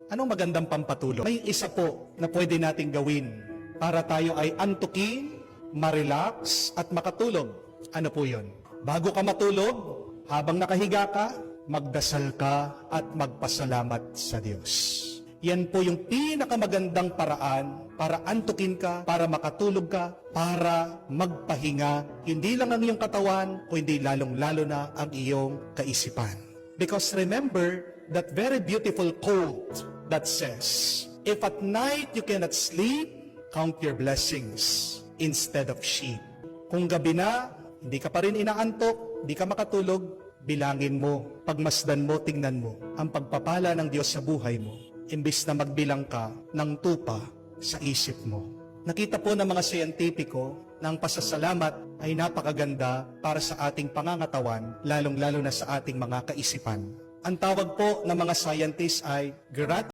Anong magandang pampatulog? May isa po na pwede nating gawin para tayo ay antukin, ma-relax at makatulog. Ano po yun? Bago ka matulog, habang nakahiga ka, magdasal ka at magpasalamat sa Diyos. Yan po yung pinakamagandang paraan para antukin ka, para makatulog ka, para magpahinga. Hindi lang ang iyong katawan, kundi lalong-lalo na ang iyong kaisipan. Because remember that very beautiful quote that says, if at night you cannot sleep, count your blessings instead of sheep. Kung gabi na, hindi ka pa rin inaantok, hindi ka makatulog, bilangin mo, pagmasdan mo, tingnan mo, ang pagpapala ng Diyos sa buhay mo, imbis na magbilang ka ng tupa sa isip mo. Nakita po ng mga siyentipiko na ang pasasalamat ay napakaganda para sa ating pangangatawan, lalong-lalo na sa ating mga kaisipan. Ang tawag po ng mga scientists ay gratitude.